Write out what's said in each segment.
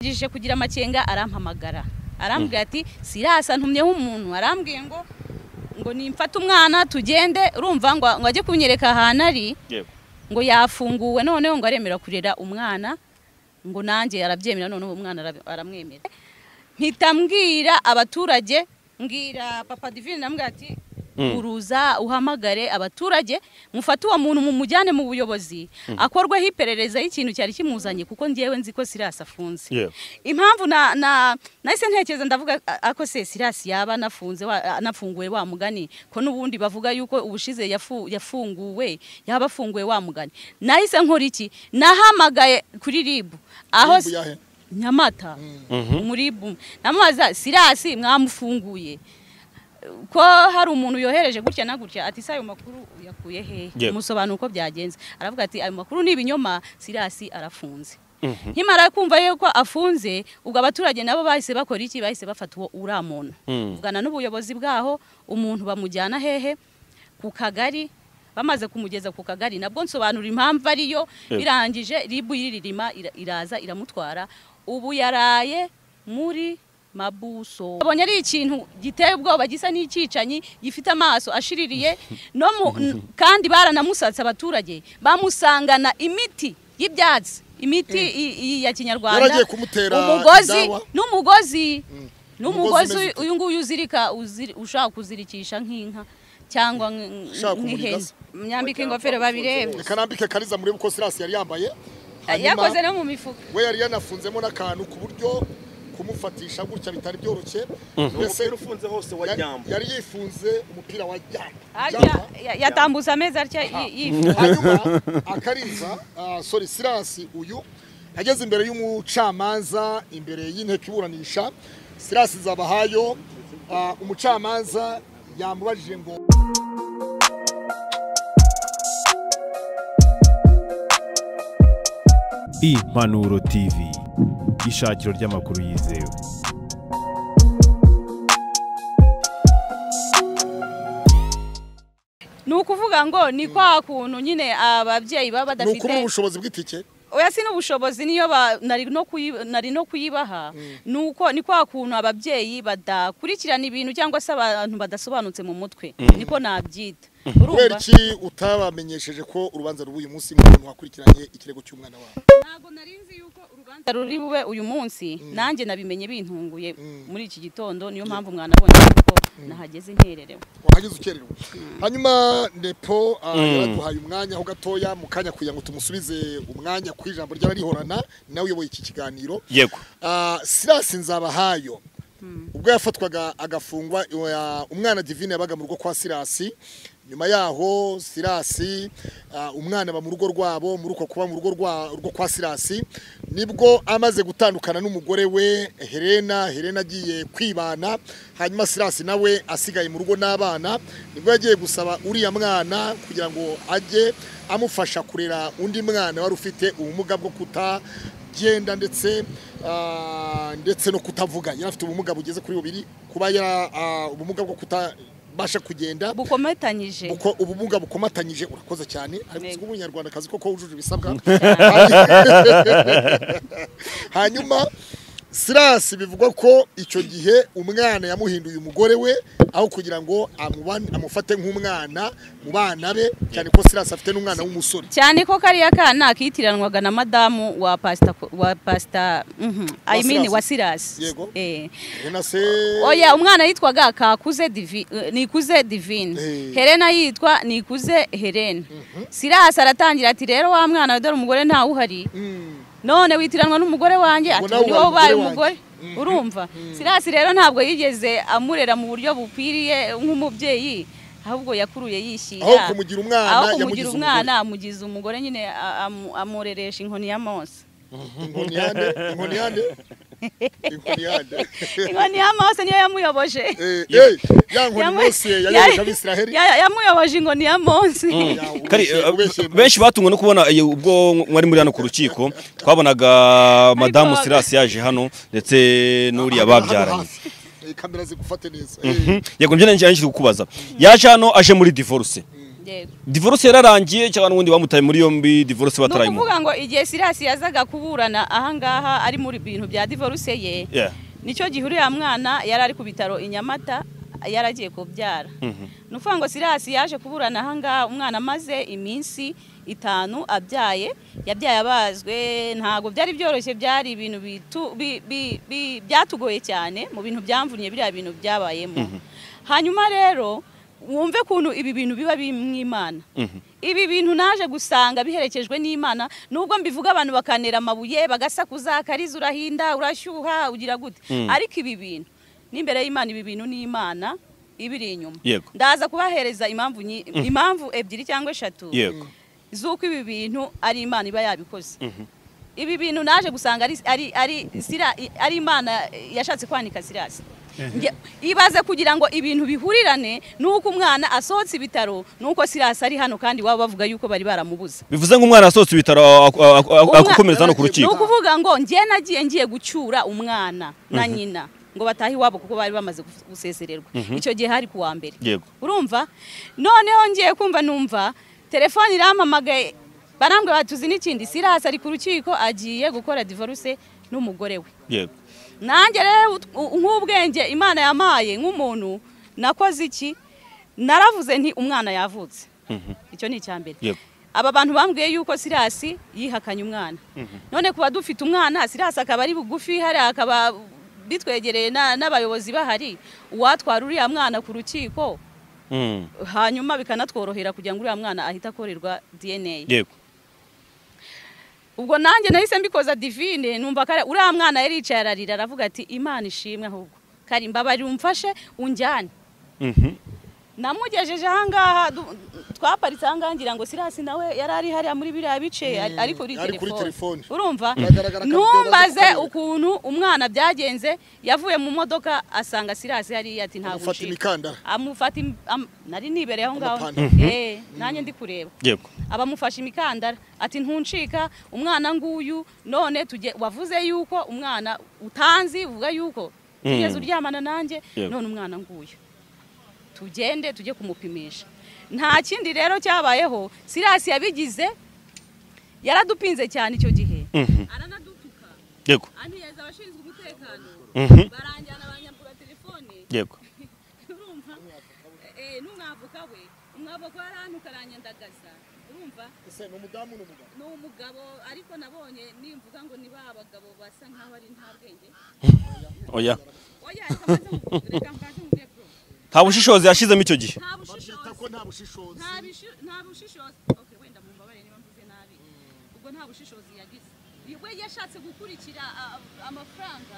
yije kugira amakenga arampamagara arambwira ati Sirasa ntumyeho umuntu arambwiye ngo nimfata umwana tugende urumva ngo ajye kunyereka ahantu ari ngo yafunguwe noneho ngo aremera kurera umwana ngo nanjye arabyemera noneho umwana aramwemera mpitambwira abaturage ngira papa Divine namubwira ati uruza uhamagare abaturage mufate uwo muntu mumujyane mu buyobozi akorwe hiperereza y'ikintu cyari kimuzanye kuko ngiyewe nzi ko Sirasa afunze impamvu nahise ntekereza ndavuga ako se Sirasa yaba nafunguwe wa mugani ko nubundi bavuga yuko ubushize yafunguwe yaba afunguwe wa mugani nahise nkora iki nahamagaye kuri RIB aho Nyamata muri RIB namaza Sirasa mwamufunguye ko hari umuntu yohereje gutya na gutya ati sayo makuru yakuye he musobanura uko byagenze aravuga ati ayo makuru ni ibinyoma Sirasa arafunze nkimara kumva yuko afunze ubwo abaturage nabo bahise bakora iki bahise bafata uwo uramuntu uvugana n'ubuyobozi bwaho umuntu bamujyana hehe ku kagari bamaze kumugeza ku kagari nabwo nsobanura impamvu ariyo birangije RIB yiririma iraza iramutwara ubu yaraye muri Mabuso abonye ari ikintu giteye ubwoba gisa n'icyicanyi gifite amaso ashiririye no kandi baranamusatse abaturage bamusangana imiti y'ibyatsi imiti ya kinyarwanda umugozi uyu nguyu uzirika ushaka kuzirikisha nk'inka cyangwa nk'ihene myambike ingofero babirebe kanambike kariza muri uko Sirasa yari yambaye yakoze no mu mifuka we yari yanafunzemo n'akantu ku buryo kumufatisha gutya bitari byoroshye mbese ufunze hose wajyamba yari yifunze umupira wa jamba yatambuza ameza atya hanyuma akariza Sirasa uyu ageze imbere y'umucamanza imbere y'inteko iburanisha Sirasa zabahayo umucamanza yamubajije ngo Impanuro TV ishakiro ry'amakuru yizewe. Nukuvuga ngo ni kwa kuntu nyine ababyeyi baba badafite nuko ubushobozi bw'itike oya sino ubushobozi niyo nari no kuyibaha nuko ni kwa kuntu ababyeyi badakurikirana ibintu cyangwa se abantu badasobanutse mu mutwe niko nabyita urumva iki utabamenyesheje ko urubanza rubuye umunsi muntu wakurikiranye ikirego cy'umwana wawe ntago narinzi yuko urubanza ruri bube uyu munsi nanjye nabimenye bintunguye muri iki gitondo niyo mpamvu mwanabonye ko nahageze nkererewe wahageze ukererewe hanyuma Nepo yaraduhaye umwanya ho gatoya mu kanya kugira ngo tumusubize umwanya ku ijambo ry'abarihorana nawe uyoboye iki kiganiro yego Sirasa Nzabahayo ubwo yafatwaga agafungwa umwana Divine yabaga mu rugo kwa Sirasa nyuma yaho Sirasa umwana ba mu rugo rwabo muri uko kuba mu rugo kwa Sirasa nibwo amaze gutandukana n'umugore we Helena agiye kwibana hanyuma Sirasa nawe asigaye mu rugo n'abana nibwo yagiye gusaba uriya mwana kugira ngo ajye amufasha kurera undi mwana wari ufite ubumuga bwo kutagenda ndetse no kutavuga yari afite ubumuga bugeze kuri 2 kuba ubumuga bwo basha kugenda bukomatanyije ubumuga bukomatanyije urakoze cyane ariko umunyarwanda kazi koko wujuje ibisabwa hanyuma Sirasa bivugwa ko icyo gihe umwana yamuhinduye umugore we aho kugira ngo amufate nk'umwana mu bana be cyane ko Sirasa afite n'umwana w'umusore cyane ko kariya kana kitiranwaga na madamu wa pastor I mean wa Sirasa oya umwana yitwaga Nikuze Divine Helena yitwa Nikuze Helena Sirasa aratangira ati rero wa mwana dore umugore nta uhari none witiranwa n'umugore wanjye ati niwo baye umugore urumva Sirasa rero ntabwo yigeze amurera mu buryo bukwiriye nk'umubyeyi ahubwo yakuruye yishyira aho kumugira umwana amugize umugore nyine amureresha inkoni ya Mose inkoni ya Mose niyo yamuyoboje yamuyoboje inkoni ya Mose benshi batungwa no kubona ubwo mwari muri hano ku rukiko twabonaga madamu Sirasa yaje hano ndetse n'uriya babyaranye kamera zigufate neza yego njye nje kukubaza yaje hano aje muri divorce divorce yararangiye cyangwa n'ubundi bamutaye muri yombi divorce batarayimu nukuvuga ngo igihe Silas yazaga kuburana ahangaha ari muri bintu bya divorce ye nicyo gihe uriya mwana yari ari ku bitaro i Nyamata yaragiye kubyara nukuvuga ngo Silas yaje kuburana ahangaha umwana maze iminsi 5 yabyaye abazwe ntago byari byoroshye byari ibintu byatugoye cyane mu bintu byamvunye biriya bintu byabayemo hanyuma rero wumve kuntu ibi bintu biba bimwimana ibi bintu naje gusanga biherekejwe n'Imana nubwo mbivuga abantu bakanera amabuye bagasakuza kariza urahinda urashyuha ugira gute ariko ibi bintu n'imbere y'Imana ibi bintu n'Imana ibiri inyuma ndaza kubahereza impamvu ebyiri cyangwa 3 zuko ibi bintu ari Imana iba yabikoze ibi bintu naje gusanga ari Imana yashatse kwanika Silas ibaze kugira ngo ibintu bihurirane nuko umwana asohotse ibitaro nuko Silas ari hano kandi waba bavuga yuko bari baramubuza bivuze ngo umwana asohotse ibitaro akukomereza no ku rukiko nukuvuga ngo ngiye gucyura umwana na nyina ngo batahi wabo kuko bari bamaze gusezererwa icyo gihe hari kuwa mbere urumva noneho ngiye kumva numva telefone irampamagaye barambwira batuzi n'ikindi Silas ari ku rukiko agiye gukora divorce n'umugore we nanjye rero nk'ubwenge Imana yamaye nk'umuntu nakoze iki naravuze nti umwana yavutse icyo ni icyambere aba bantu bambwiye yuko Silas yihakanye umwana none kuba dufite umwana Silas akaba ari bugufi hari akaba bitwegereye n'abayobozi bahari uwatwara uriya mwana ku rukiko hanyuma bikanatworohera kugira ngo uriya mwana ahita akorerwa DNA ubwo nanjye nahise mbikoza divine numva kare uriya mwana yaricaye ararira aravuga ati Imana ishimwe ahubwo kari mbabari umfashe unjyane namugejeje ahangaha twaparitse ahangaha ngira ngo Silas nawe yarari hari muri biriya bice ariko kuri telefone urumva numbaze ukuntu umwana byagenze yavuye mu modoka asanga Silas yari ati nta gushika amufata nari nibereye aho ngaho nanjye ndi kureba abamufasha imikandara ati ntuncika umwana nguyu none wavuze yuko umwana utanzi uvuga yuko tugeze uryamana nanjye none umwana nguyu tugende tujye kumupimisha nta kindi rero cyabayeho Silas yabigize yaradupinze cyane icyo gihe aranadutuka aniyeza abashinzwe umutekano baranjyana abanyambura telefone urumva n'umwavoka we umwavoka yarantuka aranyandagaza urumva n'umugabo ariko nabonye nimvuga ngo ni ba bagabo basa nkaho ari nta bwenge reka mbaze mubwiye nta bushishozi yashizemo icyo gihe nta bushishozi okay wenda mumbabare niba mvuze nabi ubwo nta bushishozi yagize we yashatse gukurikira amafaranga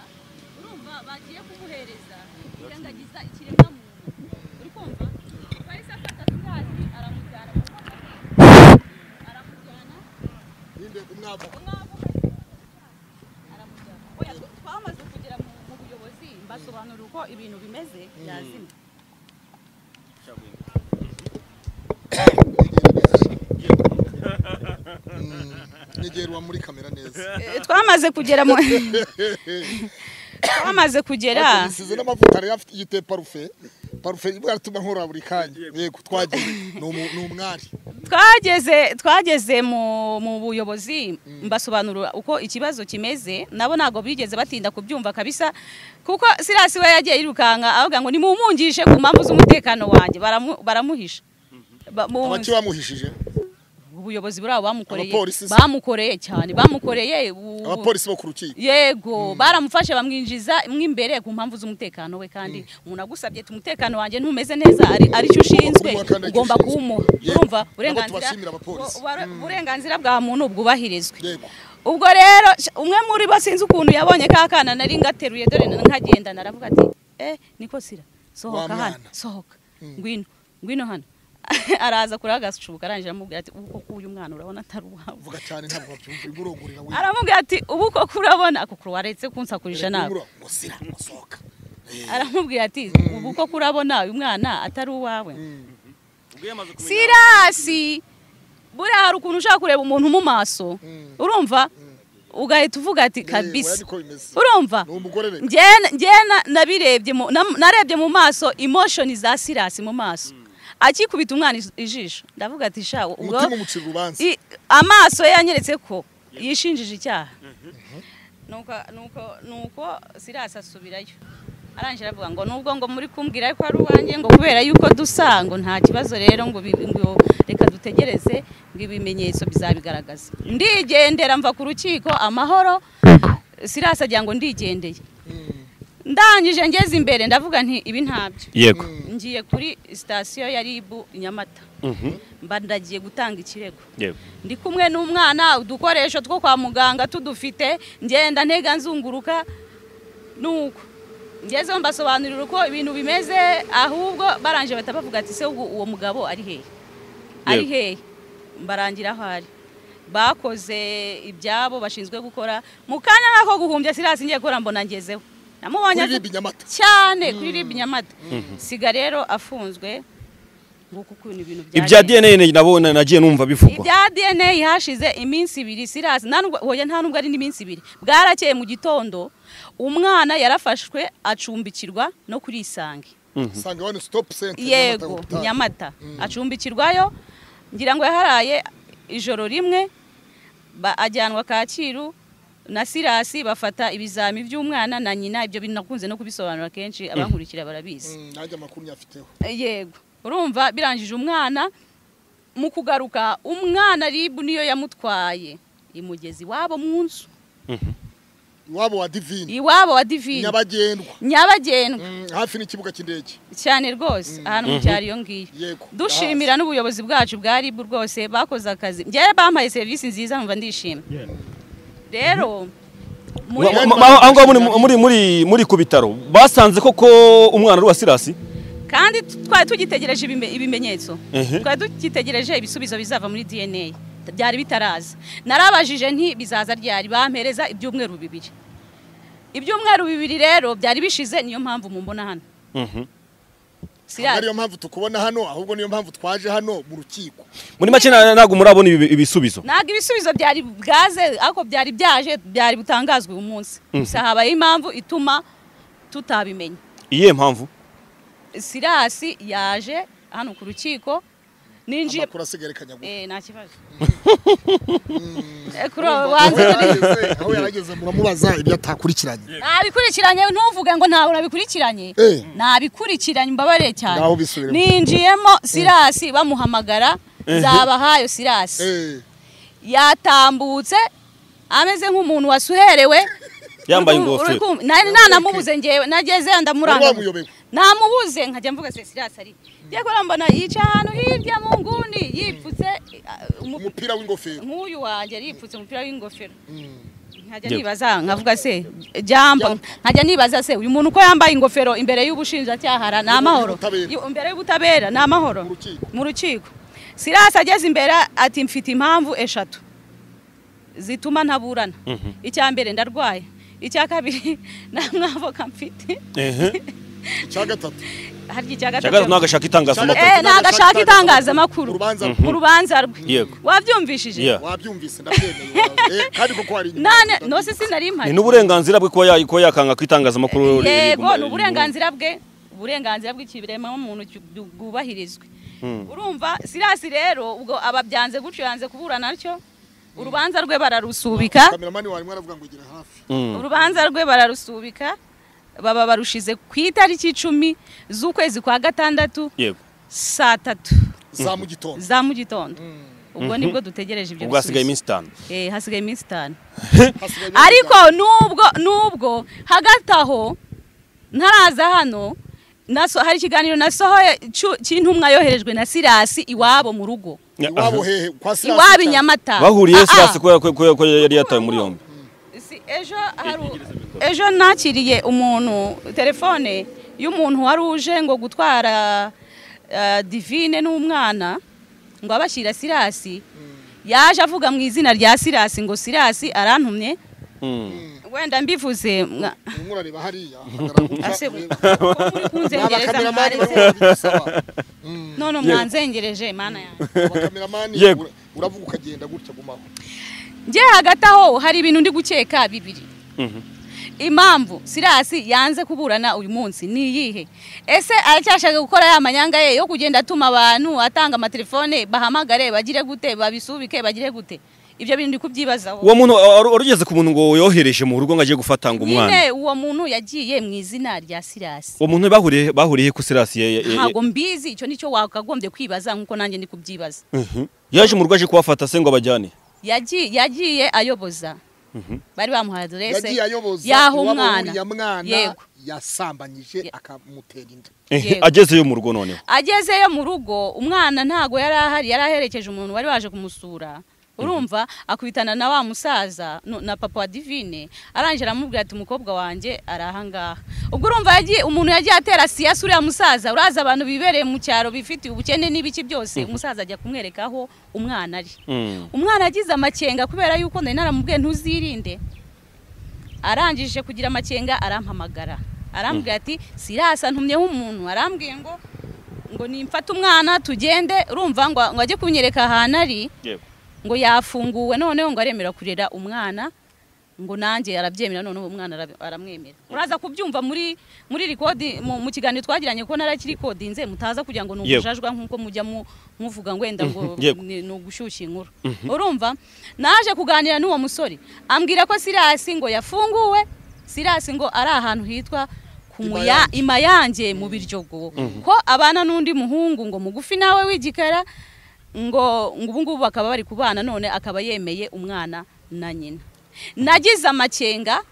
urumva bagiye kumuhereza irengagiza ikiremwa muntu uri kumva bahise afata tukazi aramujyana ninde umwabo oya twamaze kugera mu buyobozi mbasobanura uko ibintu bimeze yazimye negerwa muri kamera neza twamaze kugera size n'amavuta yari afite yite parufe bwaratuma nkora buri kanya yego twagiye n'umwari twageze mu buyobozi mbasobanura uko ikibazo kimeze nabo nago bigeze batinda kubyumva kabisa kuko Silas we yagiye yirukanka avuga ngo nimumungishe ku mpamvu z'umutekano wanjye baramuhisha abaki bamuhishije ubuyobozi burabo bamukoreye cyane abapolisi bo ku rukiko yego baramufashe bamwinjiza imbere ku mpamvu z'umutekano we kandi umuntu agusabye ati umutekano wanjye ntumeze neza ari cyo ushinzwe ugomba kuwumuha urumva uburenganzira bwa muntu bwubahirizwe ubwo rero umwe muri bo sinzi ukuntu yabonye kakana nari ngateruye dore nkagenda naravuga ati niko Sira sohoka hano sohoka ngwino hano araza kuragacubuka arangije amubwira ati ubu koko uyu mwana urabona atari uwawe vuga cyane ntabwo babyumva ingurongurira we aramubwira ati ubu koko urabona akukuru waretse kunsakurisha nawe ngo Sira musohoka aramubwira ati ubu koko urabona uyu mwana atari uwawe Silas buriya hari ukuntu ushaka kureba umuntu mu maso urumva ugahita uvuga ati kabisa urumva nabirebye narebye mu maso emotion za Silas mu maso akikubita umwana ijisho ndavuga ati sha ubwo umutima umucira urubanza amaso ye yanyeretse ko yishinjije icyaha nuko Sirasi asubirayo arangije aravuga ngo nubwo ngo muri kumbwira ko ari uwanjye ngo kubera yuko dusa ngo nta kibazo rero ngo reka dutegereze ngo ibimenyetso bizabigaragaza ndigendera mva ku rukiko amahoro Sirasi agira ngo ndigendeye ndangije ngeze imbere ndavuga nti ibi ntabyo yego ngiye kuri sitasiyo ya RIB Nyamata mba ndagiye gutanga ikirego yego ndi kumwe n'umwana udukoresho two kwa muganga tudufite ngenda ntega nzunguruka nuko ngezeho mbasobanurira uko ibintu bimeze ahubwo baranje batabavuga ati se uwo mugabo ari hehe mbarangira aho ari bakoze ibyabo bashinzwe gukora mu kanya nk'ako guhumbya Sirasi ngiye gukora mbona ngezeho namubonye cyane kuri RIB Nyamata siga rero afunzwe nguko ukuntu ibintu ibya DNA nabona nagiye numva bivugwa ibya DNA hashize iminsi 2 Sirasi nta nubwo ari n'iminsi 2 bwarakeye mu gitondo umwana yarafashwe acumbikirwa no kuri Isange Isange one stop center yego Nyamata acumbikirwayo ngira ngo yaharaye ijoro rimwe ajyanwa Kacyiru na Sirasi bafata ibizami by'umwana na nyina ibyo binakunze no kubisobanura kenshi abankurikira barabizi najya amakuru nyafiteho yego urumva birangije umwana mu kugaruka umwana RIB niyo yamutwaye imugezi wabo mu nzu iwabo wa Divine nyabagendwa hafi n'ikibuga cy'indege cyane rwose ahantu mu cyari yo ngiyo dushimira n'ubuyobozi bwacu bwa RIB rwose bakoze akazi njye bampaye serivisi nziza numva ndishimye rero muri ku bitaro basanze koko umwana wa Sirasi kandi twari tugitegereje ibimenyetso twari tugitegereje ibisubizo bizava muri DNA byari bitaraza narabajije nti bizaza ryari bampereza ibyumweru 2 ibyumweru 2 rero byari bishize niyo mpamvu mumbona hano ariyo mpamvu tukubona hano ahubwo niyo mpamvu twaje hano mu rukiko muri make nago murabona ibisubizo nago ibisubizo byari bwaze ako byari byaje byari butangazwe uyu munsi gusa habaye impamvu ituma tutabimenya iye mpamvu Sirasi yaje hano ku rukiko ninjiye kurasigarekanya nta kibazo aho yarageze muramubaza ibyo atakurikiranye nabikurikiranye ntuvuge ngo ntawe nabikurikiranye nabikurikiranye mbabare cyane ninjiyemo Sirasi bamuhamagara zabahayo Sirasi yatambutse ameze nk'umuntu wasuherewe yambaye ingofero nanamubuze ngewe nageze ndamuranga namubuze nkajya mvuga Sirasi ari ngiye kurambana yica ahantu hirya mu nguni yipfutse umupira w'ingofero nk'uyu wanjye yipfutse umupira w'ingofero nkajya nibaza nkavuga se jamba nkajya nibaza se uyu muntu uko yambaye ingofero imbere y'ubushinjacyaha na amahoro imbere y'ubutabera na amahoro mu rukiko Sirasi ageze imbere ati mfite impamvu 3 zituma ntaburana icya mbere ndarwaye icya kabiri namwavoka mfite icya gatatu harya icya gatatu nagashaka itangazamakuru nagashaka itangazamakuru mu rubanza rwe wabyumvishije wabyumvise ndabyemeye kandi koko ari nane no se sinari mpari ni n'uburenganzira bwe ko yakanga kwitangazamakuru yego n'uburenganzira bw'ikibirema umuntu bwubahirizwe urumva Sirasi rero ubwo ababyanze gucyo yanze kuburana nacyo urubanza rwe bararusubika kameramani wari mwaravuga ngo gira hafi urubanza rwe bararusubika baba barushize ku itariki 10 z'ukwezi kwa gatandatu yego saa 3 za mu gitondo ubwo nibwo dutegereje ibyo ubwo hasigaye iminsi 5 hasigaye iminsi 5 ariko nubwo hagati aho ntaraza hano hari ikiganiro nasohoye cy'intumwa yoherejwe na Sirasi iwabo mu rugo iwabo hehe kwa Sirasi iwabo Nyamata bahuriye Sirasi ko yari yataye muri yombi ejo nakiriye umuntu telefone y'umuntu wari uje ngo gutwara Divine n'umwana ngo abashyira Sirasi yaje avuga mu izina rya Sirasi ngo Sirasi arantumye wenda mbivuze mwurareba hariya none mwanzengereje mana yanjye abakameramani uravuga ukagenda gutya gumaho nje hagati aho hari ibintu ndi gukeka 2 impamvu Sirasi yanze kuburana uyu munsi ni iyihe? Ese aracyashaka gukora ya manyanga ye yo kugenda atuma abantu atanga amatelefone bahamagare bagire gute babisubike bagire gute? Ibyo bintu ndi kubyibazaho. Uwo muntu urugeze ku muntu ngo yohereje mu rugo ngo aje gufata ngo umwana. Nyine uwo muntu yagiye mu izina rya Sirasi. Uwo muntu bahuriye ku Sirasi ntago mbizi, icyo nicyo wakagombye kwibaza nkuko nanjye ndi kubyibaza. Yaje mu rugo aje kubafata se ngo bajyane. Yagiye ayoboza. Bari bamuhaye adresse yaho umwana yasambanyije akamutera inda. Agezeyo mu rugo noneho. Agezeyo mu rugo umwana ntago yaraherekeje umuntu wari waje kumusura. Urumva akubitana na wa musaza na papa wa Divine arangije aramubwira ati umukobwa wanje arahangaha. Ubwo urumva umuntu yagiye atera siyasi uriya musaza, uraza abantu bibereye mu cyaro bifitiye ubukene n'ibiki byose, umusaza ajya kumwerekaho umwana ari. Umwana agize amakenga kubera yuko nari naramubwiye ntuzirinde. Arangije kugira amakenga arampamagara. Arambwira ati Sirasa ntumyeho umuntu, arambwiye ngo nimfata umwana tugende, urumva ngo ajye kunyereka ahantu ari. Ngo yafunguwe noneho ngo aremera kurera umwana, ngo nanjye arabyemera noneho umwana aramwemera. Uraza kubyumva muri record mu kiganiro twagiranye ko narakiri kodinze mutaza kugira ngo nubujajwa nkuko mujya muvuga ngo wenda ngo no gushyushya inkuru. Urumva naje kuganira n'uwo musore ambwira ko Sirasi ngo yafunguwe, Sirasi ngo ari ahantu hitwa Imayange mu Biryogo, ko abana n'undi muhungu ngo mugufi nawe wigikara, ngo ubu ngubu bakaba bari kubana none akaba yemeye umwana na nyina. Nagize amakenga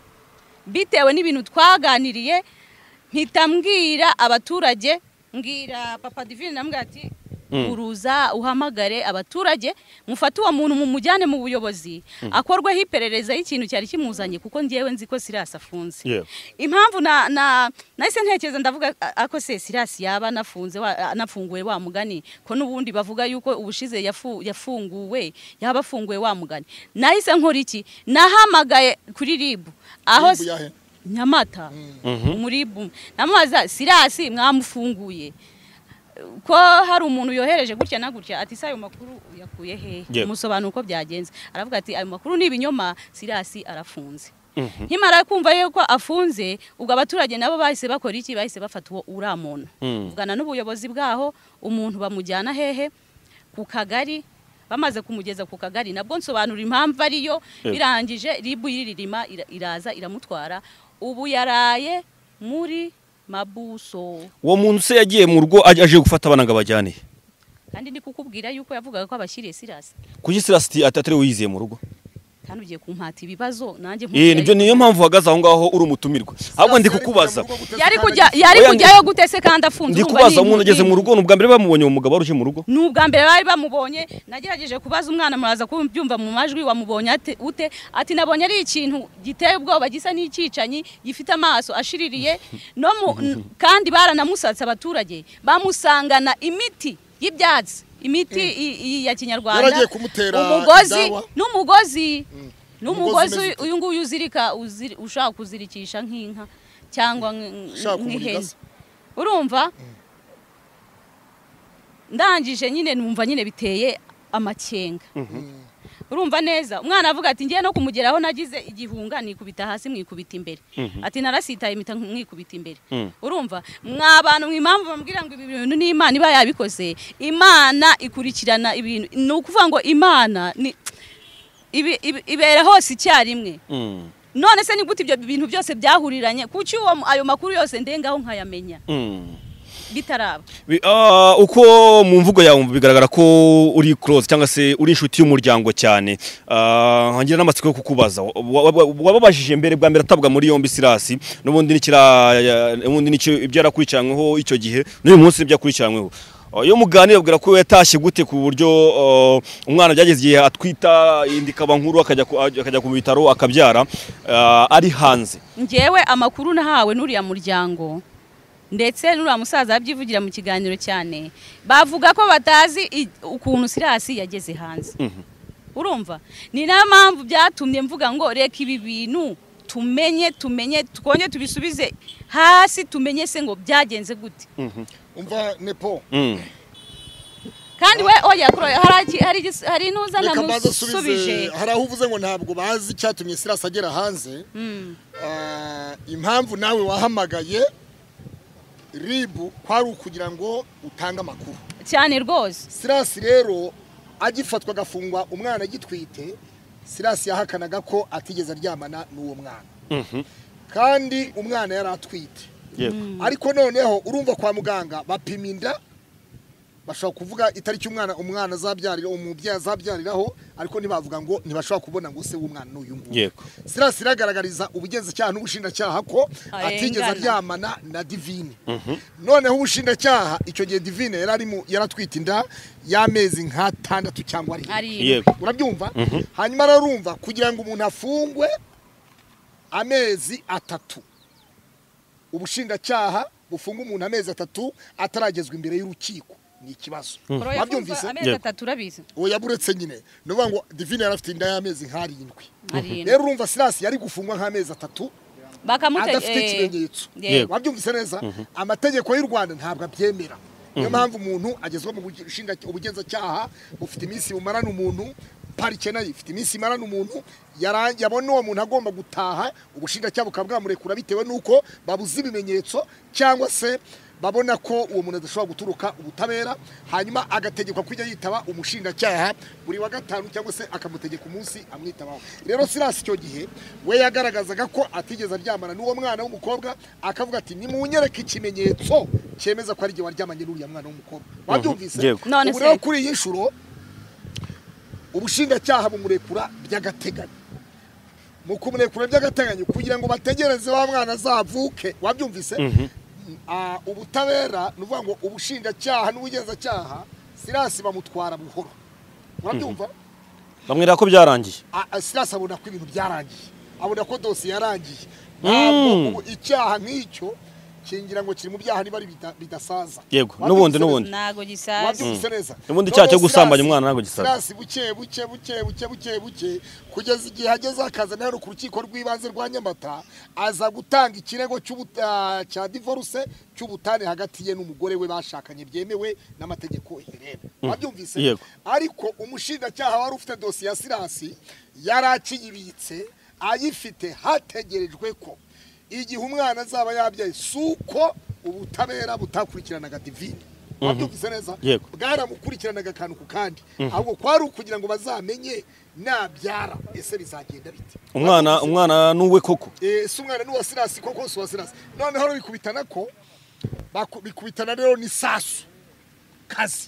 bitewe n'ibintu twaganiriye, mpitambwira abaturage, mbwira papa Divine namwe ati uruza uhamagare abaturage mufata uwo muntu mumujyane mu buyobozi akorweho iperereza y'ikintu cyari kimuzanye, kuko ngiyewe nzi ko Sirasi afunze. Impamvu nahise ntekereza ndavuga ako se Sirasi yaba nafunguwe wa mugani ko n'ubundi bavuga yuko ubushize yafunguwe yaba afunguwe wa mugani. Nahise nkora iki, nahamagaye kuri RIB aho Nyamata muri RIB namaza Sirasi mwamufunguye ko hari umuntu yohereje gutya na gutya, ati sayo makuru yakuye he? Musobanura uko byagenze. Aravuga ati ayo makuru ni ibinyoma, Sirasi arafunze. Nkimara kumva yuko afunze, ubwo abaturage nabo bahise bakora iki, bahise bafata uwo uramuntu uvugana n'ubuyobozi bwaho, umuntu bamujyana hehe ku kagari. Bamaze kumugeza ku kagari nabwo nsobanura impamvu ariyo, birangije RIB yiririma iraza iramutwara. Ubu yaraye muri Mabuso. Uwo muntu se yagiye mu rugo aje gufata abana ngo bajyane. Kandi ndi kukubwira yuko yavugaga ko abashyiriye Sirasi. Kuki Sirasi atari wiyiziye mu rugo? Kandi ugiye kumpata ibibazo nanjye nibyo niyo mpamvu hagaze aho ngaho uri umutumirwa. Ahubwo ndi kukubaza. Yari kujyayo gutese kandi afunze. Ndi kubaza umuntu ageze mu rugo n'ubwa mbere bamubonye umugabo aruje mu rugo. N'ubwa mbere bari bamubonye, nagerageje kubaza umwana muraza kubyumva mu majwi, wamubonye ute? Ati nabonye ari ikintu giteye ubwoba gisa n'icyicanyi gifite amaso ashiririye no kandi baranamusatse abaturage bamusangana imiti y'ibyatsi, imiti ya Kinyarwanda, n'umugozi uyu nguyu uzirika ushaka kuzirikisha nk'inka cyangwa nk'ihene. Urumva ndangije nyine numva nyine biteye amakenga. Urumva neza umwana avuga ati ngiye no kumugeraho nagize igihunga nikubita hasi mwikubita imbere. Ati narasitaye imita mwikubita imbere. Urumva mwabantu mw'impamvu bambwira ngo ibi bintu ni Imana iba yabikoze. Imana ikurikirana ibintu, no kuvuga ngo Imana ni ibera hose icyarimwe. None se ni gute ibyo bintu byose byahuriranye? Kuki ayo makuru yose ndengaho nkayamenya bitaraba? Uko mu mvugo yawe bigaragara ko uri close cyangwa se uri inshuti y'umuryango cyane. Ngira n'amatsiko yo kukubaza, wababajije mbere bwa mbere atabwa muri yombi Sirasi n'ubundi nicyo ibyo yarakurikiranyweho icyo gihe n'uyu munsi ibyo yakurikiranyweho. Iyo muganira abwira ko yatashye gute ku buryo umwana byageze igihe atwita indikaba nkuru akajya ku bitaro akabyara ari hanze? Ngewe amakuru nahawe n'uriya muryango ndetse n'uriya musaza yabyivugira mu kiganiro cyane, bavuga ko batazi ukuntu Sirasi yageze hanze. Urumva ni nayo mpamvu byatumye mvuga ngo reka ibi bintu tumenye twonye tubisubize hasi, tumenye se ngo byagenze gute. Umva Nepo, kandi we oya hari nuza reka mbaze namusubije hari aho uvuze ngo ntabwo bazi icyatumye Silas agera hanze. Impamvu nawe wahamagaye ribu kwari ukugira ngo utange amakuru cyane rwose. Silas rero agifatwa agafungwa umwana agitwite, Silas yahakanaga ko atigeze aryamana n'uwo mwana kandi umwana yari atwite. Ariko noneho urumva kwa muganga bapima inda, bashobora kuvuga itariki umwana azabyarira, umubyeyi azabyariraho, ariko ntibavuga ngo ntibashobora kubona ngo se w'umwana n'uyu nguyu. Silas iragaragariza ubugenzacyaha n'ubushinjacyaha ko atigeze aryamana na Divine. Noneho ubushinjacyaha icyo gihe Divine yaratwite inda y'amezi nk'6 cyangwa 7. Urabyumva? Hanyuma rarumva kugira ngo umuntu afungwe amezi 3, ubushinjacyaha bufunga umuntu amezi 3 ataragezwa imbere y'urukiko. Ni ikibazo. Wabyumvise? Amezi 3 urabizi. Oya buretse nyine. Nuvuga ngo Divine yarafite inda y'amezi nk'7. Rero urumva Silas yari gufungwa nk'amezi 3 adafite ikimenyetso. Wabyumvise neza? Amategeko y'u Rwanda ntabwo abyemera. Niyo mpamvu umuntu agezwa mu ubugenzacyaha bufite iminsi bumarana umuntu, parike nayo ifite iminsi imarana umuntu, yabona uwo muntu agomba gutaha, ubushinjacyaha bukaba bwamurekura bitewe n'uko babuze ibimenyetso cyangwa se babona ko uwo muntu adashobora guturuka ubutabera, hanyuma agategekwa kujya yitaba umushinjacyaha buri wa 5 cyangwa se akamutegeka umunsi amwitabaho. Rero Silas icyo gihe we yagaragazaga ko atigeze aryamana n'uwo mwana w'umukobwa, akavuga ati nimunyereke ikimenyetso cyemeza ko ari gihe waryamanye n'uriya mwana w'umukobwa. Wabyumvise? Ubu rero kuri iyi nshuro ubushinjacyaha bumurekura by'agateganyo. Mu kumurekura by'agateganyo kugira ngo bategereze wa mwana azavuke. Wabyumvise? Ubutabera nuvuga ngo ubushinjacyaha n'ubugenzacyaha Silas bamutwara buhoro. Urabyumva? Bamwira ko byarangiye. Silas abona ko ibintu byarangiye, abona ko dosiye yarangiye. Ntabwo icyaha nk'icyo kingira ngo kiri mu byaha niba ari bidasaza. Yego, n'ubundi nago gisaza. Wabyumvise neza? N'ubundi cyaha cyo gusambanya umwana nago gisaza. Silas buke kugeza igihe hageze akaza naho ku rukiko rw'ibanze rwa Nyamata aza gutanga ikirego cya divorce cy'ubutane hagati ye n'umugore we bashakanye byemewe n'amategeko Helene. Wabyumvise? Ariko umushinjacyaha wari ufite dosiye ya Silas yarakiyibitse ayifite hategerejwe ko igihe umwana azaba yabyaye suko ubutabera butakurikiranaga Divine. Wabyumvise neza? Bwaramukurikiranaga akantu ku kandi, ahubwo kwari ukugira ngo bazamenye nabyara ese bizagenda bite. Umwana nuwe koko? Si umwana nuwa Silas koko, si wa Silas. Noneho bikubitana ko bikubitana rero ni sasu kazi.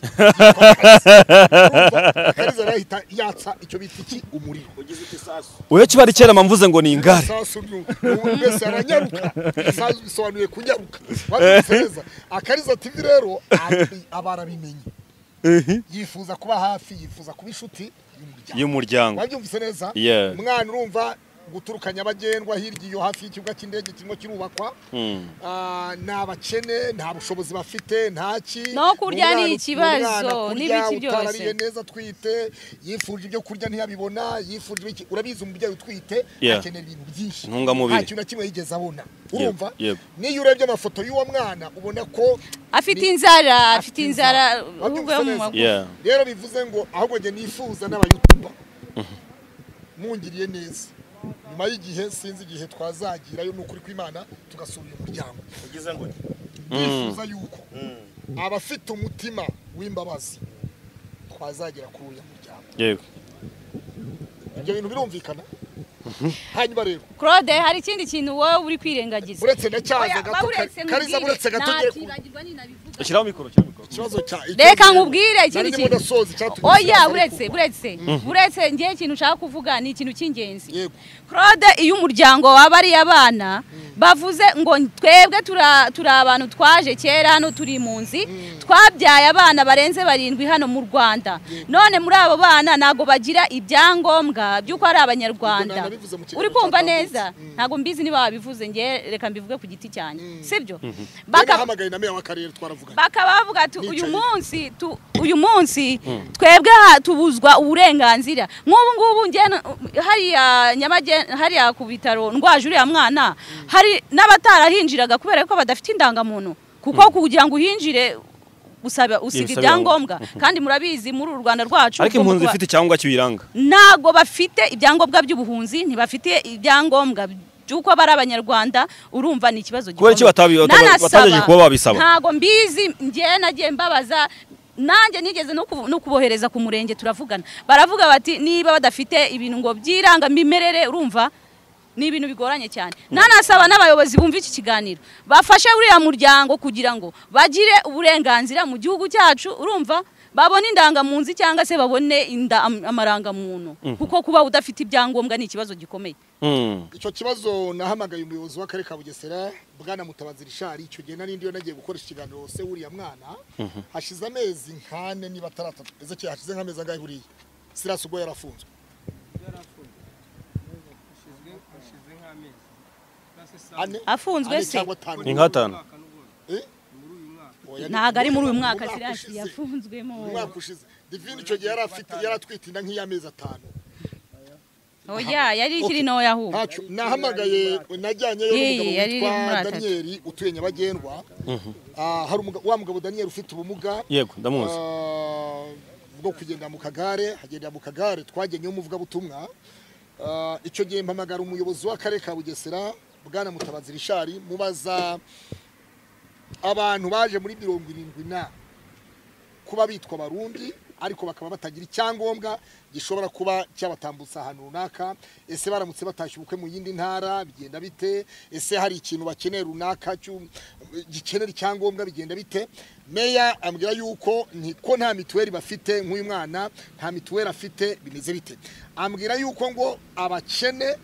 Kariza rahita yatsa icyo bita iki umuriro. Ugize iki sasu? Oya kibari kera mamvuze ngo ni ingare. Sasu mbese aranyaruka. Sasu bisobanuye kunyaruka. Wabyumvise? Akariza TV rero abarabimenye. Yifuza kuba hafi, yifuza kuba inshuti y'umuryango. Wabyumvise neza? Umwana urumva guturuka Nyabagendwa hirya iyo hafi y'ikibuga cy'indege kirimo kirubakwa, n'abakene nta bushobozi bafite, ntaki no kurya ni ikibazo n'ibiki byose. Utarariye neza twite, yifuje ibyo kurya ntiyabibona, yifuje iki, urabizi umubyeyi utwite akenera ibintu byinshi, nta kintu na kimwe yigeze abona. Urumva? Niyo urebye amafoto y'uwo mwana ubona ko afite inzara ubwo mu maguru. Rero bivuze ngo ahubwo nge nifuza n'abayutuba mungiriye neza, nyuma y'igihe sinzi igihe twazagirayo n'ukuri kw'Imana tugasubira umuryango. Ugize ngo nifuza yuko abafite umutima w'imbabazi twazagira kuri uyu muryango. Yego, ibyo bintu birumvikana. Hanyuma rero Claude, hari ikindi kintu wowe uri kwirengagiza. Uretse ndacyaza gato, Kariza buretse gato Shiraho mikoro. Ikibazo cya reka nkubwire ikindi kintu. Oya buretse ngiye ikintu ushaka kuvuga ni ikintu cy'ingenzi. Claude, iyo umuryango waba ari abana bavuze ngo twebwe turi abantu twaje kera hano turi impunzi, twabyaye abana barenze 7 hano mu Rwanda, none muri abo bana nago bagira ibyangombwa by'uko ari abanyarwanda. Uri kumva neza? Ntago mbizi niba wabivuze, ngiye reka mbivuge ku giti cyane, sibyo? Bakahamagaye na meya w'akarere twaravuga, bakabavuga ati uyu munsi twebwe tubuzwa uburenganzira. Nk'ubu ngubu nge hariya Nyamagenda, hariya ku bitaro ndwaje uriya mwana, hari n'abatarahinjiraga kubera ko badafite indangamuntu, kuko kugira ngo uhinjire usiga ibyangombwa kandi murabizi muri u Rwanda rwacu ariko impunzi ifite icyangombwa kibiranga ntago bafite ibyangombwa by'ubuhunzi ntibafite ibyangombwa byuko bari abanyarwanda urumva ni ikibazo gikomeye bataje kuba babisaba ntago mbizi ngiye nagiye mbabaza nanjye nigeze no kubohereza ku murenge turavugana baravuga bati niba badafite ibintu ngo byiranga mimerere urumva ni ibintu bigoranye cyane nanasaba n'abayobozi bumva iki kiganiro bafashe uriya muryango kugira ngo bagire uburenganzira mu gihugu cyacu urumva babone indangamunzi cyangwa se babone amarangamuntu kuko kuba udafite ibyangombwa ni ikibazo gikomeye icyo kibazo nahamagaye umuyobozi w'akarere ka Bugesera Bwana Mutabazi Richard icyo gihe nari ndiyo nagiye gukoresha ikiganiro se uriya mwana hashize amezi nkane niba ataratatu eze hashize nk'amezi angahe buriya Silas ubwo yarafunzwe afunzwe se ni nk'atanu ntago ari muri uyu mwaka Silas yafunzwemo umwaka ushize Divine icyo gihe yaratwite inda nk'iy'amezi 5 oya yari ikiri no yahu nahamagaye najyanyeyo n'umugabo witwa Daniel utuye Nyabagendwa hari wa mugabo Daniel ufite ubumuga yego ndamuzi bwo kugenda mu kagare hagenda mu kagare twagenyeyo umuvuga butumwa icyo gihe mpamagara umuyobozi w'akarere ka Bugesera Bwana Mutabazi Richard mubaza abantu baje muri 70 kuba bitwa Barundi ariko bakaba batagira icyangombwa gishobora kuba cyabatambutsa ahantu runaka ese baramutse batashye ubukwe mu yindi ntara bigenda bite ese hari ikintu bakeneye runaka gikenera icyangombwa bigenda bite meya ambwira yuko ko nta mituweli bafite nk'uyu mwana nta mituweli afite bimeze bite ambwira yuko ngo abakene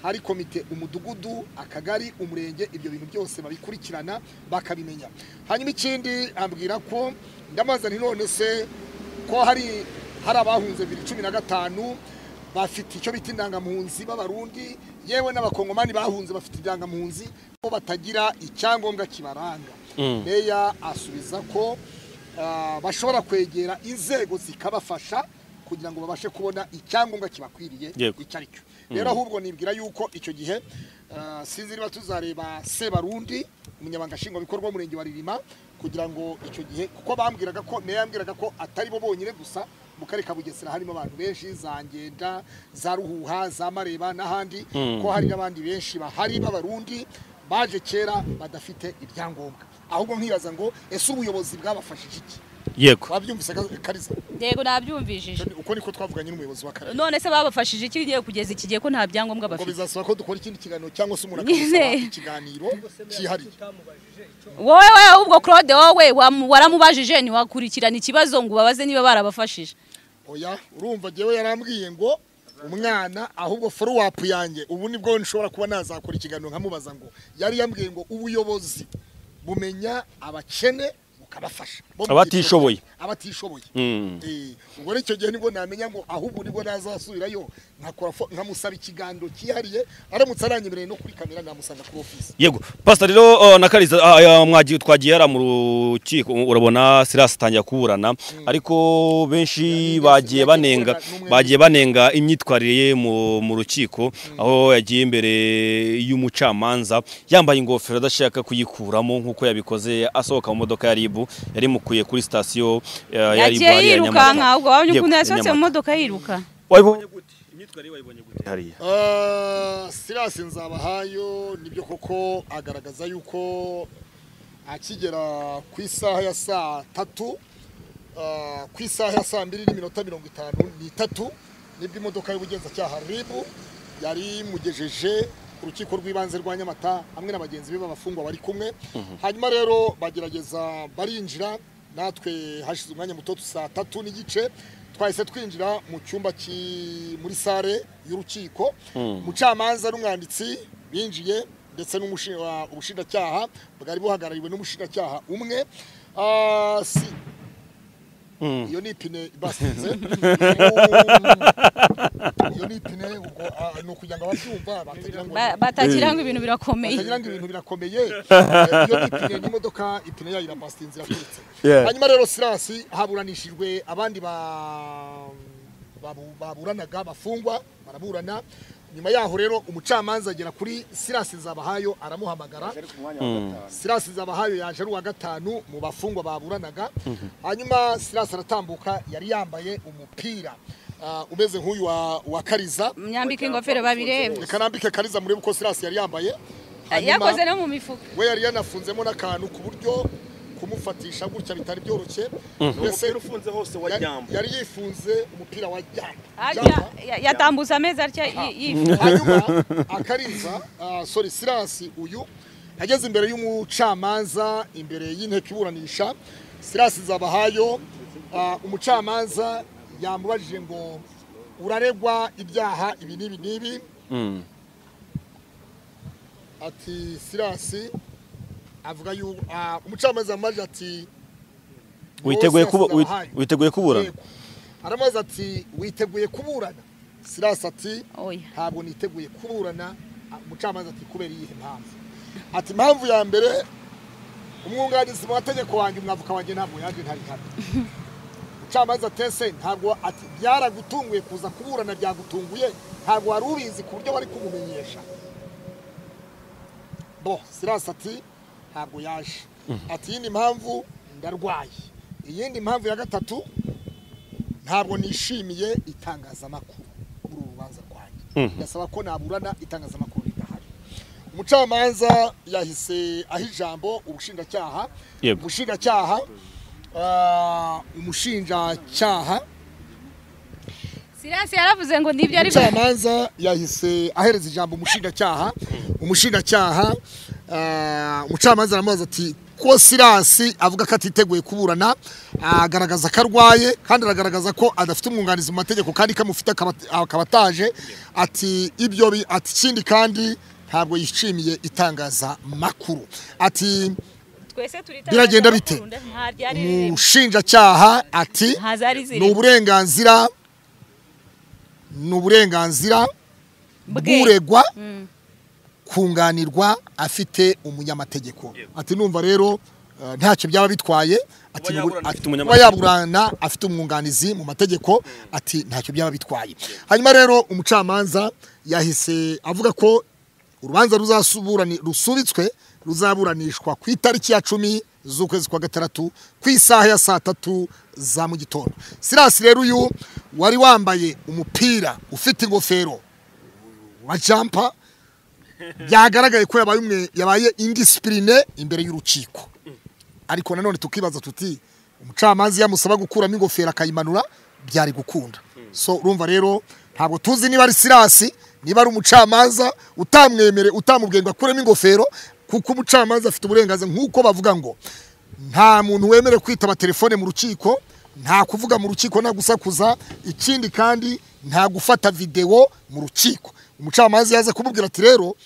hari komite umudugudu akagari umurenge ibyo bintu byose babikurikirana bakabimenya hanyuma ikindi ambwira ko ndamaza none se ko hari abahunze 2015 bafite icyo bita indangamunzi b'abarundi yewe n'abakongomani bahunze bafite indangamunzi ko batagira icyangombwa kibaranga meya asubiza ko bashobora kwegera inzego zikabafasha kugira ngo babashe kubona icyangombwa kibakwiriye icyaricyo rero ahubwo nibwira yuko icyo gihe sinzi niba tuzareba Sebarundi umunyabanga nshingwabikorwa w'umurenge wa Ririma kugira ngo icyo gihe kuko bambwiraga ko meya yambwiraga ko atari bo bonyine gusa mu karere ka Bugesera harimo abantu benshi za Ngenda za Ruhuha za Mareba n'ahandi ko hari n'abandi benshi bahari b'abarundi baje kera badafite ibyangombwa ahubwo nkibaza ngo ese ubuyobozi bwabafashije iki yego wabyumvise Kariza yego nabyumvishije uko niko twavuganye n'umuyobozi w'akarere none se babafashije iki giye kugeza iki gihe ko nta byangombwa bafite ngo bizasaba ko dukora ikindi kiganiro cyangwa se umuntu akabisaba ikiganiro cyihariye wowe ahubwo Claude wowe waramubajije ni wakurikirana ikibazo ngo babaze niba barabafashije oya urumva jewe yarambwiye ngo umwana ahubwo follow up yanjye ubu nibwo nshobora kuba nazakora ikiganiro nkamubaza ngo yari yambwiye ngo ubuyobozi bumenya abakene kabafasha abatishoboye ubwo icyo gihe nibwo namenya ngo ahubwo nibwo nazasubirayo nkakora nkamusaba ikiganiro cyihariye aramutse aranyemereye no kuri kamera namusanga ku office yego pastor rero na Kariza mwagiye twagiye ara mu rukiko urabona Silas tangiye kuburana ariko benshi bagiye banenga imyitwarire mu rukiko aho yagiye imbere y'umucamanza yambaye ingofero adashaka kuyikuramo nkuko yabikoze asohoka mu modoka ya Ribu yari mukuye kuri station ya Ribu ya Nyamata ubwo wabonye ukuntu yasohotse mu modoka yiruka wabonye gute imyitwarire wayibonye gute hariya Silas Nzabahayo nibyo koko agaragaza yuko akigera ku isaha ya saa 3 ku isaha ya saa 2:53 nibwo imodoka y'ubugenzacyaha Ribu yari mugejeje urukiko rw'ibanze rwa Nyamata hamwe n'abagenzi be b'abafungwa bari kumwe hanyuma rero bagerageza barinjira natwe hashize umwanya muto saa 3 n'igice twahise twinjira mu cyumba muri sare y'urukiko mucamanza n'umwanditsi binjiye ndetse n'ubushinjacyaha bwari buhagarariwe n'umushinjacyaha umwe iyo ni ipine basinze iyo ni ipine no kugira ngo ababyumva batagira ngo ibintu birakomeye iyo ni ipine n'imodoka ipine yayo irabasinze yaturutse hanyuma rero Silas haburanishijwe abandi baburanaga bafungwa baraburana nyuma yaho rero umucamanza agera kuri Silas Nzabahayo aramuhamagara. Silas Nzabahayo yaje ari uwa gatanu mu bafungwa baburanaga. Hanyuma Silas aratambuka yari yambaye umupira umeze nk'uyu wa Kariza. Myambike ingofero babirebe. Kanambike Kariza murebe uko Silas yari yambaye. Yakoze no mu mifuka. We yari yanafunzemo n'akantu ku buryo kumufatisha gutya bitari byoroshye. Mbese ufunze hose wa Jambo. Yari yifunze umupira wa Jambo. Yatambuza ameza atya yifunze. Hanyuma Akariza Silas uyu ageze imbere y'umucamanza imbere y'inteko iburanisha. Silas Nzabahayo umucamanza yamubajije ngo uraregwa ibyaha ibi n'ibi n'ibi. Ati Silas avuga umucamanza amaje ati witeguye kuburana. Aramaze ati witeguye kuburana. Silas ati oya ntabwo niteguye kuburana. Umucamanza ati kubera iyihe mpamvu? Ati impamvu ya mbere umwunganizi mu mategeko wanjye umwavuka wanjye ntabwo yaje ntari hano. Umucamanza atese ntabwo ati byaragutunguye kuza kuburana byagutunguye ntabwo wari ubizi ku buryo bari kumumenyesha. Silas ati ntabwo yaje. Ati yindi mpamvu ndarwaye. Iyindi mpamvu ya gatatu ntabwo nishimiye itangazamakuru muri urubanza rwanjye. Ndasaba ko naburana itangazamakuru ridahari. Umucamanza yahise ahijambo ubushinjacyaha. Umushinjacyaha Silas yaravuze ngo nibyo ari umucamanza yahise ahereza ijambo umushinjacyaha. Umucamanza aramubaza ati ko Silas avuga ko atiteguye kuburana, agaragaza ko arwaye kandi aragaragaza ko adafite umwunganizi mu mategeko kandi kamufite akabataje. Ati ibyo ati ikindi kandi ntabwo yishimiye itangazamakuru. Ati biragenda bite? Umushinjacyaha ati ni uburenganzira bw'uregwa kunganirwa afite umunyamategeko. Ati numva rero ntacyo byaba bitwaye. Ati yaburana afite umwunganizi mu mategeko. Ati ntacyo byaba bitwaye. Hanyuma rero umucamanza yahise avuga ko urubanza rusubitswe ruzaburanishwa ku itariki ya 10 z'ukwezi kwa gatandatu ku isaha ya 3 za mu gitondo. Silas rero uyu wari wambaye umupira ufite ingofero wa Jampa byagaragaye ko yabaye indiscipline imbere y'urukiko. Ariko nanone tukibaza tuti umucamanza yamusaba gukuramo ingofero akayimanura byari gukunda. So urumva rero ntabwo tuzi niba ari Silas niba ari umucamanza utamubwiye ngo akuremo ingofero, kuko umucamanza afite uburenganzira nk'uko bavuga ngo nta muntu wemere kwitaba telefone mu rukiko, nta kuvuga mu rukiko, nta gusakuza, ikindi kandi nta gufata video mu rukiko. Umucamanza yaza kumubwira ati rero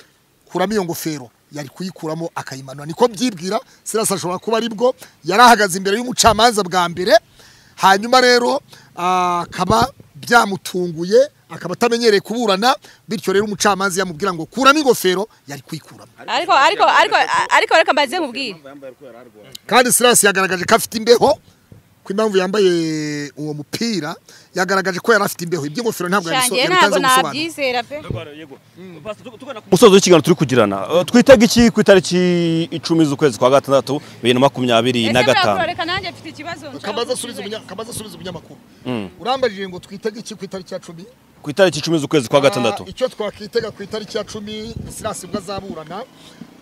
kuramo iyo ngofero, yari kuyikuramo akayimanura. Niko byibwira Silas ashobora kuba aribwo yarahagaze imbere y'umucamanza bwa mbere, hanyuma rero akaba byamutunguye, akaba atamenyereye kuburana, bityo rero umucamanza yamubwira ngo kuramo ingofero, yari kuyikuramo. Ariko reka mbaze nkubwire, kandi Silas yagaragaje ko afite imbeho. Ku impamvu yambaye uwo mupira yagaragaje ko yari afite imbeho. Iby'ingofero ntabwo ntabwo nabyizera pe. Umusozo w'ikiganiro turi kugirana twitega iki ku itariki 10 z'ukwezi kwa gatandatu 2025? Reka nanjye mfite ikibazo. Kabaza subiza umunyamakuru. Urambajije ngo twitega iki ku itariki ya 10? Ku itariki 10 z'ukwezi kwa gatandatu. Icyo twakitega ku itariki ya 10 Silas bwo azaburana.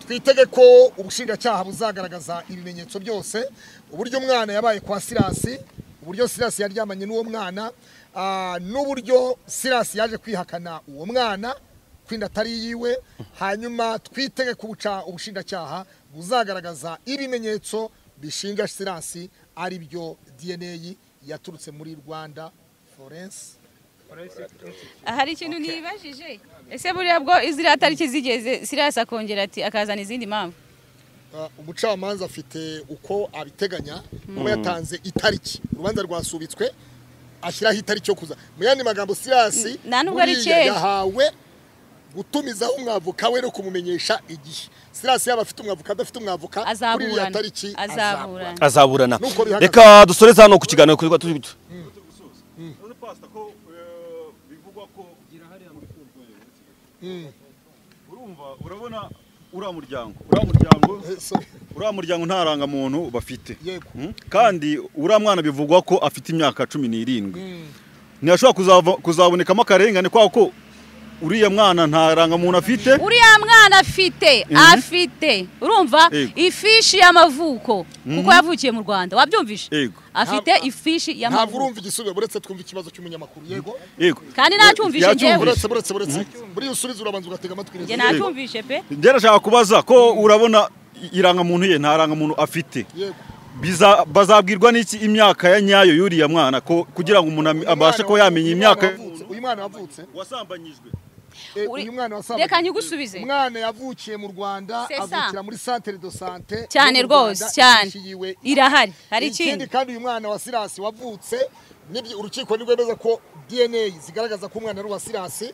Twitege ko ubushinjacyaha buzagaragaza ibimenyetso byose, uburyo umwana yabaye kwa Silas, uburyo Silas yaryamanye n'uwo mwana, n'uburyo Silas yaje kwihakana uwo mwana kwinda atari yiwe. Hanyuma twitege ko ubushinjacyaha buzagaragaza ibimenyetso bishinja Silas ari byo DNA yaturutse muri Rwanda Forense. Hari ikintu nibajije, ese buriya bwo izira tariki zigeze Silas akongera ati akazana izindi mpamvu? Umucamanza afite uko abiteganya, kuba yatanze itariki urubanza rwasubitswe ashyiraho itariki yo kuza. Mu yandi magambo Silas yahawe gutumizaho umwavuka we no kumumenyesha igihe. Silas yaba afite umwavuka adafite umwavuka kuri ya tariki azaburana. Reka dusoreze hano ku kiganiro kuri urumva urabona uriya muryango nta rangamuntu bafite kandi uriya mwana bivugwa ko afite imyaka 17 ntiyashobora kuzabonekamo akarengane kwa ko uriya mwana nta rangamuntu afite uriya mwana afite urumva ifishi y'amavuko kuko yavukiye mu Rwanda wabyumvishe afite ifishi y'amavuko ntabwo urumva igisubizo buretse twumva ikibazo cy'umunyamakuru yego kandi nacyumvishe ngewe buretse buri usubiza urabanza ugatega amatwi nge nacyumvishe pe ngera shaka kubaza ko urabona irangamuntu ye nta rangamuntu afite bazabwirwa n'iki imyaka ya nyayo yuriya mwana ko kugira ngo umuntu abashe ko yamenya imyaka uyu mwana wavutse wasambanyijwe uyu mwana wasambanyijwe reka nyigusubize umwana yavukiye mu Rwanda avukira muri centre de santé cyane rwose cyane irahari hari ikindi kandi uyu mwana wa Sirasi wavutse nibyo urukiko nirwemeza ko DNA zigaragaza ko umwana ari wa Sirasi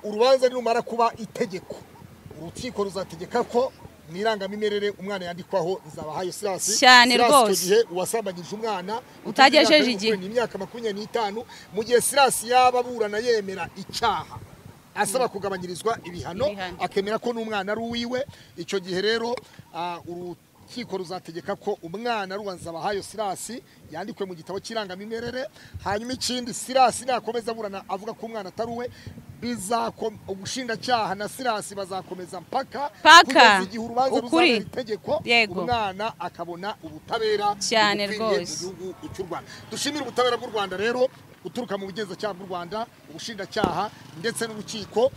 urubanza nirumara kuba itegeko urukiko ruzategeka ko mwirangamimerere umwana yandikwaho nzabahaye Sirasi cyane rwose gihe wasambanyije umwana utagejeje igihe ni imyaka 25 mu gihe Sirasi yababurana yemera icyaha asaba kugabanyirizwa ibihano akemera ko n'umwana ari uwiwe icyo gihe rero urukiko ruzategeka ko umwana rubanza abahaye Sirasi yandikwe mu gitabo kirangamimerere hanyuma ikindi Sirasi nakomeza aburana avuga ko umwana atari uwe ubushinjacyaha na Sirasi bazakomeza mpaka kugeza igihe urubanza ruzabera itegeko umwana akabona ubutabera cyane rwose mu gihugu cy'u Rwanda dushimira ubutabera bw'u Rwanda rero guturuka mu bugenzacyaha bw'u Rwanda ubushinjacyaha ndetse n'urukiko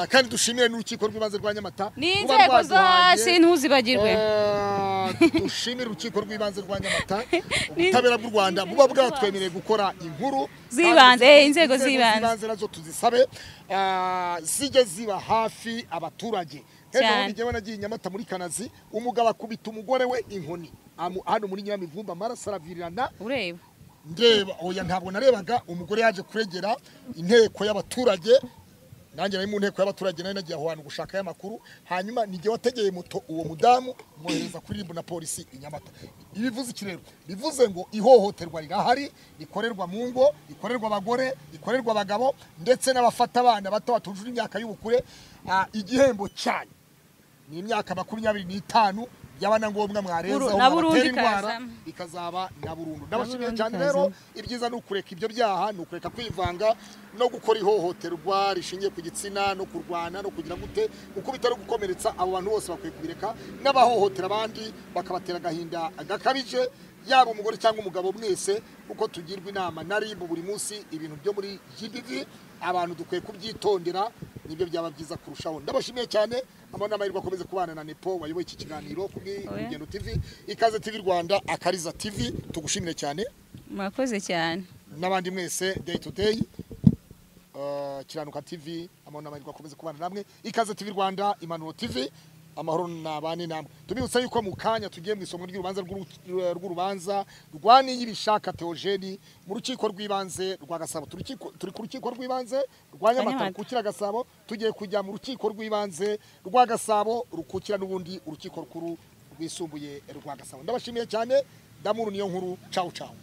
kandi dushimire n'urukiko rw'ibanze rwa Nyamata n'inzego zo hasi ntuzibagirwe dushimire urukiko rw'ibanze rwa Nyamata ubutabera bw'u Rwanda buba bwatwemereye gukora inkuru zibanze inzego zibanze nazo tuzisabe zijye ziba hafi abaturage hano ngewe nagiye Nyamata muri Kanazi umugabo akubita umugore we inkoni hano muri Nyiramivumba marasaravirirana ureba ndeba oya ntabwo narebaga umugore yaje kuregera inteko y'abaturage nanjye nari mu nteko y'abaturage nari nagiye aho hantu gushaka y'amakuru hanyuma nige wategeye moto uwo mudamu mwohereza kuri RIB na polisi inyamata ibivuze iki rero bivuze ngo ihohoterwa rirahari rikorerwa mu ngo rikorerwa abagore rikorerwa abagabo ndetse n'abafata abana bato batujuje imyaka y'ubukure igihembo cyane ni imyaka 25 yabana ngombwa mwarenzaho batera indwara ikazaba na burundu ndabashimiye cyane rero ibyiza nukureka ibyo byaha nukureka kwivanga no gukora ihohoterwa rishingiye ku gitsina no kurwana no kugira gute uko bitari gukomeretsa abo bantu bose bakwiye kubireka n'abahohotera abandi bakabatera agahinda agakabije yaba umugore cyangwa umugabo mwese uko tugirwa inama na RIB buri munsi ibintu byo muri GBV abantu dukwiye kubyitondera nibyo byaba byiza kurushaho ndabashimiye cyane amana amahirwe akomeze kubana na Nepo wayoboye iki kiganiro kuri Urugendo TV ikaze TV Rwanda Akariza TV tugushimire cyane mwakoze cyane n'abandi mwese day to day Kiranuka TV amana amahirwe akomeze kubana namwe ikaze TV Rwanda Impanuro TV amahoro nabane namwe tubibutsa yuko mu kanya tugiye mu isomo rw'urubanza rwani y'ibishaka Theogene mu rukiko rw'ibanze rwa Gasabo turi ku rukiko rw'ibanze rwa Nyamata kukira Gasabo tugiye kujya mu rukiko rw'ibanze rwa Gasabo rukukira n'ubundi urukiko rukuru rwisumbuye rwa Gasabo ndabashimiye cyane Damuru niyo nkuru ciao ciao